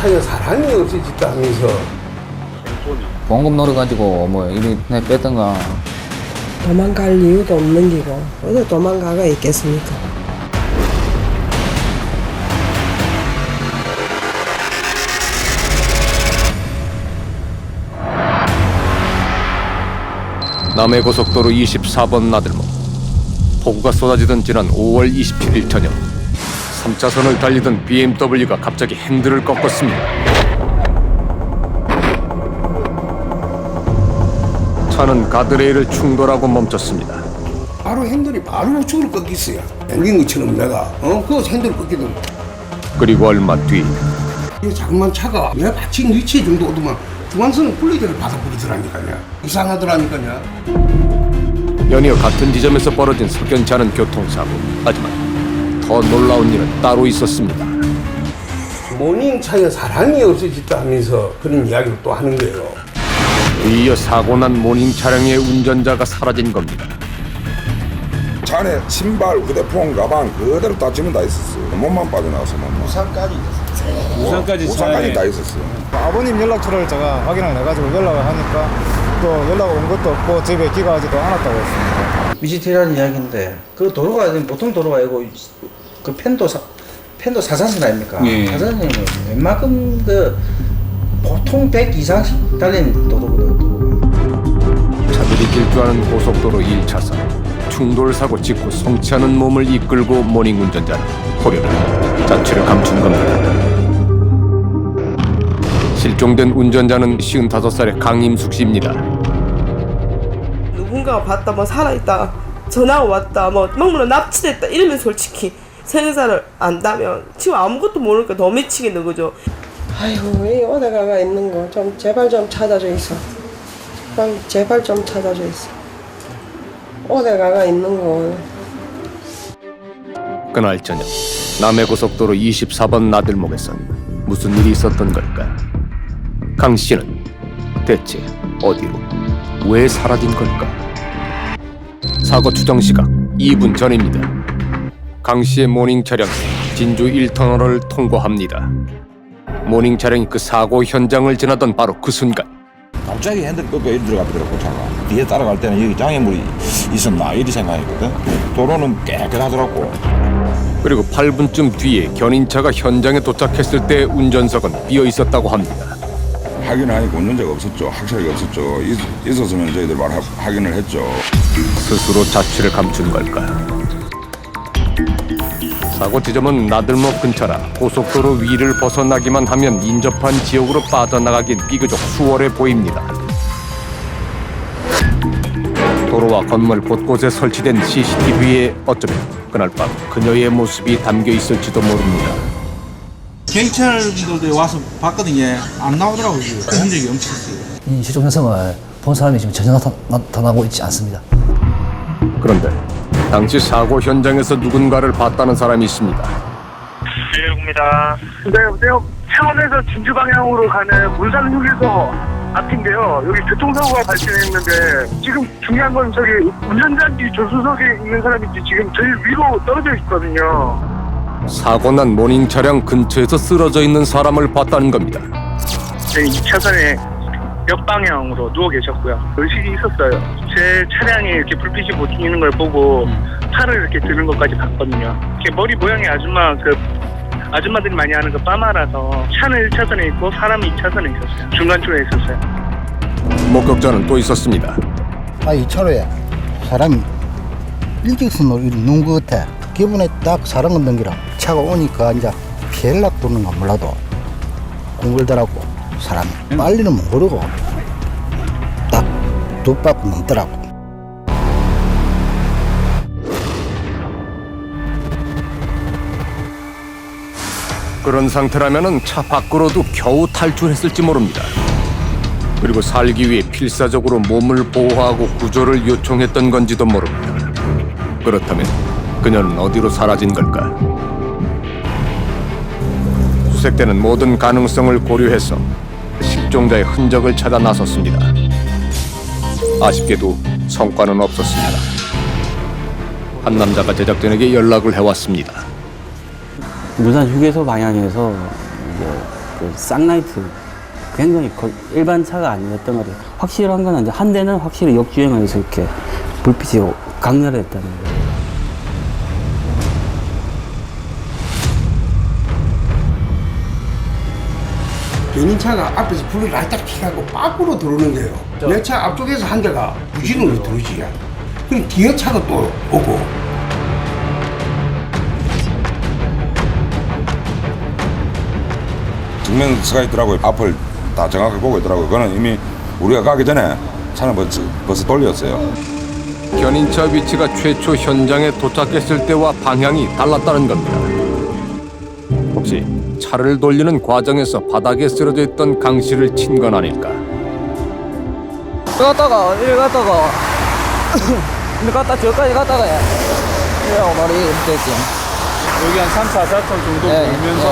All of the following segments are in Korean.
차에 사람이 없어졌다면서. 보험금 노려가지고 뭐 이리 뺐던가. 도망갈 이유도 없는 기고 어디 도망가가 있겠습니까? 남해고속도로 24번 나들목. 폭우가 쏟아지던 지난 5월 27일 저녁 3차선을 달리던 BMW가 갑자기 핸들을 꺾었습니다. 차는 가드레일을 충돌하고 멈췄습니다. 바로 핸들이 바로 우측으로 꺾였어요. 땡긴 것처럼 내가 그 핸들을 꺾이더니. 그리고 얼마 뒤 이 자그만 차가 내 받친 위치 정도 오더만 중앙선은 분리대를 받아버리더라니까요. 이상하더라니까요. 연이어 같은 지점에서 벌어진 석연치 않은 교통사고. 하지만 더 놀라운 일은 따로 있었습니다. 모닝차에 사람이 없어졌다면서 그런 이야기를 또 하는 거예요. 뒤이어 사고난 모닝 차량의 운전자가 사라진 겁니다. 차 안에 신발, 휴대폰, 가방 그대로 다 짐은 다 있었어요. 몸만 빠져나와서 우산까지 다 있었어요. 아버님 연락처를 제가 확인을 해가지고 연락을 하니까 또 연락 온 것도 없고 집에 귀가하지도 않았다고 했습니다. 위지트라는 이야기인데 그 도로가 보통 도로가 아니고 그 펜도 사산선 아닙니까? 예. 사산선이 웬만큼 그 보통 100 이상씩 달리는 도로거든요. 도로가. 차들이 질주하는 고속도로 1차선. 충돌사고 직후 성치 않은 몸을 이끌고 모닝 운전자는 호련히 자취를 감춘 겁니다. 실종된 운전자는 55살의 강임숙 씨입니다. 누군가가 봤다, 뭐 살아있다, 전화가 왔다, 뭐 먹물로 납치됐다 이러면 솔직히 생사를 안다면 지금 아무것도 모르니까 더 미치겠는 거죠. 아이고 이 어디가가 있는 거 좀 제발 좀 찾아줘 있어. 제발 좀 찾아줘 있어. 어디가가 있는 거. 그날 저녁 남해고속도로 24번 나들목에선 무슨 일이 있었던 걸까? 강 씨는 대체 어디로, 왜 사라진 걸까? 사고 추정 시각 2분 전입니다. 강 씨의 모닝 차량이 진주 1터널을 통과합니다. 모닝 차량이 그 사고 현장을 지나던 바로 그 순간 갑자기 핸들 꺾고 이리 들어가더라고 차가. 뒤에 따라갈 때는 여기 장애물이 있었나 이리 생각했거든. 도로는 깨끗하더라고. 그리고 8분쯤 뒤에 견인차가 현장에 도착했을 때 운전석은 비어 있었다고 합니다. 확인하니까 운전자가 없었죠. 확실하게 없었죠. 있었으면 저희들 확인을 했죠. 스스로 자취를 감춘 걸까? 사고 지점은 나들목 근처라 고속도로 위를 벗어나기만 하면 인접한 지역으로 빠져나가긴 비교적 수월해 보입니다. 도로와 건물 곳곳에 설치된 CCTV에 어쩌면 그날 밤 그녀의 모습이 담겨 있을지도 모릅니다. 경찰분들이 와서 봤거든요. 안 나오더라고요. 흔적이 엄청 있어요. 이 실종 현상을 본 사람이 지금 전혀 나타나고 있지 않습니다. 그런데 당시 사고 현장에서 누군가를 봤다는 사람이 있습니다. 119입니다. 네, 여보세요. 창원에서 진주 방향으로 가는 문산 휴게소 앞인데요. 여기 교통사고가 발생했는데 지금 중요한 건 저기 운전자인지 조수석에 있는 사람인지 지금 제일 위로 떨어져 있거든요. 사고난 모닝 차량 근처에서 쓰러져 있는 사람을 봤다는 겁니다. 네, 2차선에 역방향으로 누워 계셨고요. 의식이 있었어요. 제 차량이 이렇게 불빛이 보이는 걸 보고 팔을 이렇게 드는 것까지 봤거든요. 이렇게 머리 모양의 아줌마들이 많이 하는 그 빠마라서 차는 1차선에 있고 사람이 2차선에 있었어요. 중간쪽에 있었어요. 목격자는 또 있었습니다. 이 차로에 사람이 일직선으로 누운 것 같아. 기분에 딱 사람 건너기라 차가 오니까 이제 피해락 도는가 몰라도 공글더라고. 사람이 빨리는 모르고 딱 두 바퀴 넘더라고. 그런 상태라면 차 밖으로도 겨우 탈출했을지 모릅니다. 그리고 살기 위해 필사적으로 몸을 보호하고 구조를 요청했던 건지도 모릅니다. 그렇다면 그녀는 어디로 사라진 걸까? 수색되는 모든 가능성을 고려해서 실종자의 흔적을 찾아 나섰습니다. 아쉽게도 성과는 없었습니다. 한 남자가 제작진에게 연락을 해왔습니다. 문산 휴게소 방향에서 이제 그 쌍라이트 굉장히 일반 차가 아니었던 것 같아요. 확실한 건 이제 한 대는 확실히 역주행하면서 이렇게 불빛이 강렬했다는 거예요. 견인차가 앞에서 불을 라이딱 켜고 밖으로 들어오는 거예요. 내 차 앞쪽에서 한 대가 무진으로 들어오지. 그럼 뒤에 차가 또 오고. 정면서가 있더라고요. 앞을 다 정확하게 보고 있더라고요. 그거는 이미 우리가 가기 전에 차는 벌써 돌렸어요. 견인차 위치가 최초 현장에 도착했을 때와 방향이 달랐다는 겁니다. 혹시 차를 돌리는 과정에서 바닥에 쓰러져 있던 강 씨를 친 건 아닐까? 이리 갔다가 저까지 갔다가 이러고 바로 됐지. 여기 한 3, 4천 정도 돌면서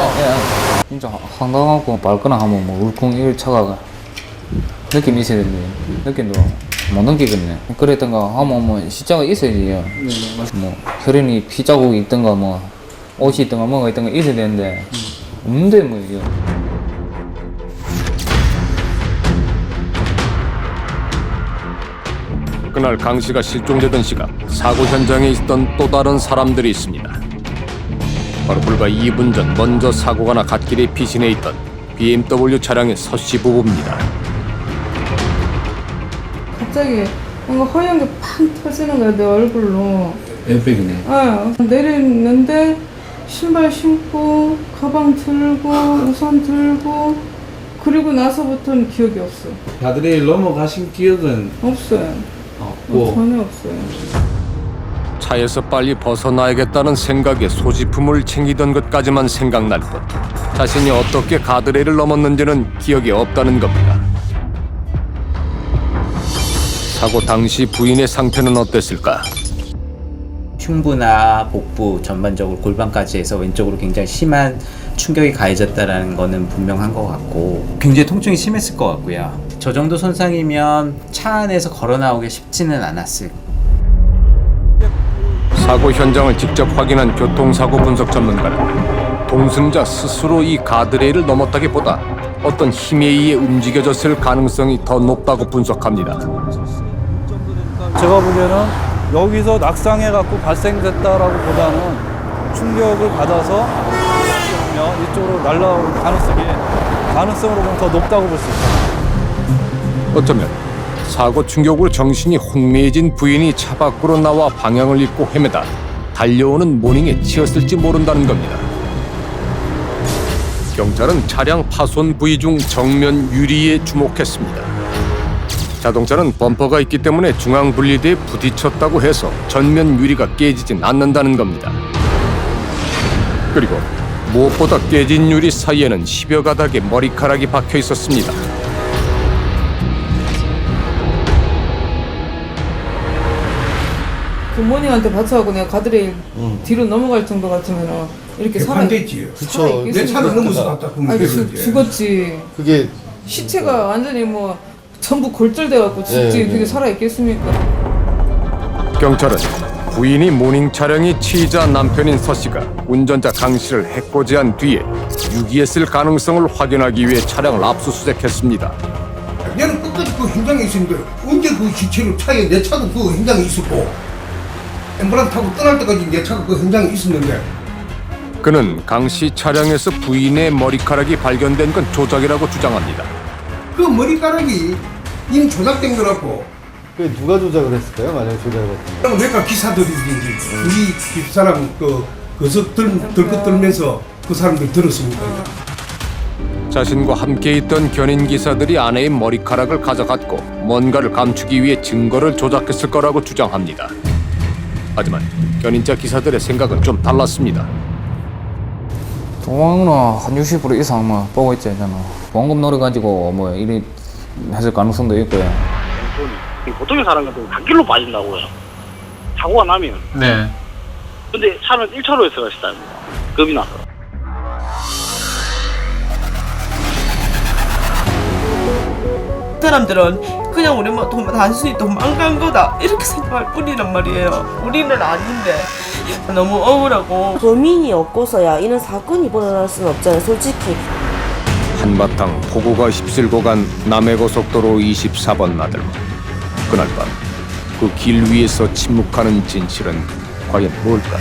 진짜 황당하고 발거나 하면 뭐 울쿵 일 차가 느낌이 있어야 되는데 느낌도 못 느끼겠네. 그랬던가 하면 뭐 시자가 있어야지. 뭐 혈흔이 피 자국이 있던가 뭐 옷이 있던가 뭐가 있던가 있어야 되는데 없는데 뭐 이게. 그날 강 씨가 실종되던 시각 사고 현장에 있던 또 다른 사람들이 있습니다. 바로 불과 2분 전 먼저 사고가 나 갓길에 피신해 있던 BMW 차량의 서씨 부부입니다. 갑자기 뭔가 허연 게 팡 터지는 거야, 내 얼굴로. 에어백이네. 내렸는데 신발 신고 가방 들고 우산 들고 그리고 나서부터는 기억이 없어요. 가드레일 넘어가신 기억은 없어요. 없고 전혀 없어요. 차에서 빨리 벗어나야겠다는 생각에 소지품을 챙기던 것까지만 생각날 뿐 자신이 어떻게 가드레일을 넘었는지는 기억이 없다는 겁니다. 사고 당시 부인의 상태는 어땠을까? 흉부나 복부 전반적으로 골반까지 해서 왼쪽으로 굉장히 심한 충격이 가해졌다는 거는 분명한 것 같고 굉장히 통증이 심했을 것 같고요. 저 정도 손상이면 차 안에서 걸어 나오기 쉽지는 않았을 거예요. 사고 현장을 직접 확인한 교통사고 분석 전문가는 동승자 스스로 이 가드레일을 넘었다기보다 어떤 힘에 의해 움직여졌을 가능성이 더 높다고 분석합니다. 제가 보기에는 여기서 낙상해갖고 발생됐다라고 보다는 충격을 받아서 이쪽으로 날아올 가능성으로 보면 더 높다고 볼 수 있어요. 어쩌면 사고 충격으로 정신이 혼미해진 부인이 차 밖으로 나와 방향을 잃고 헤매다 달려오는 모닝에 치였을지 모른다는 겁니다. 경찰은 차량 파손 부위 중 정면 유리에 주목했습니다. 자동차는 범퍼가 있기 때문에 중앙 분리대에 부딪혔다고 해서 전면 유리가 깨지진 않는다는 겁니다. 그리고 무엇보다 깨진 유리 사이에는 10여 가닥의 머리카락이 박혀 있었습니다. 부모님한테 받쳐갖고 내가 가드레일 뒤로 넘어갈 정도 같으면은 이렇게 반대지. 그쵸. 내 차를 넘어서 갔다 보면 죽었지. 그게 시체가 완전히 뭐 전부 골절돼갖고 죽지. 그게 살아있겠습니까? 경찰은 부인이 모닝 차량이 치이자 남편인 서 씨가 운전자 강 씨를 해코지한 뒤에 유기했을 가능성을 확인하기 위해 차량을 압수수색했습니다. 얘는 끝까지 그 현장에 있었는데 언제 그 시체를 차에 내 차도 그 현장에 있었고 엠브란 타고 떠날 때까지 내 차가 그 현장에 있었는데 그는 강 씨 차량에서 부인의 머리카락이 발견된 건 조작이라고 주장합니다. 그 머리카락이 이미 조작된 거라고. 그 누가 조작을 했을까요? 만약에 조작을 했다면. 그러니까 기사들이든지 우리 집사람 그것을 들고 들면서 그 사람들 들었으니까. 자신과 함께 있던 견인 기사들이 아내의 머리카락을 가져갔고 뭔가를 감추기 위해 증거를 조작했을 거라고 주장합니다. 하지만 견인차 기사들의 생각은 좀 달랐습니다. 도망은 한 60% 이상 뭐 보고 있지 않잖아. 보험금 노려가지고 뭐 이리 했을 가능성도 있고요. 보통의 사람 같은 갓길로 빠진다고요. 사고가 나면. 네. 근데 차는 1차로에서 가시다. 겁이 나서. 사람들은 그냥 우리 뭐 단순히 도망간 거다 이렇게 생각할 뿐이란 말이에요. 우리는 아닌데 너무 억울하고. 범인이 없고서야 이런 사건이 벌어날 수는 없잖아요, 솔직히. 한바탕 폭우가 휩쓸고 간 남해고속도로 24번 나들목. 그날 밤 그 길 위에서 침묵하는 진실은 과연 뭘까?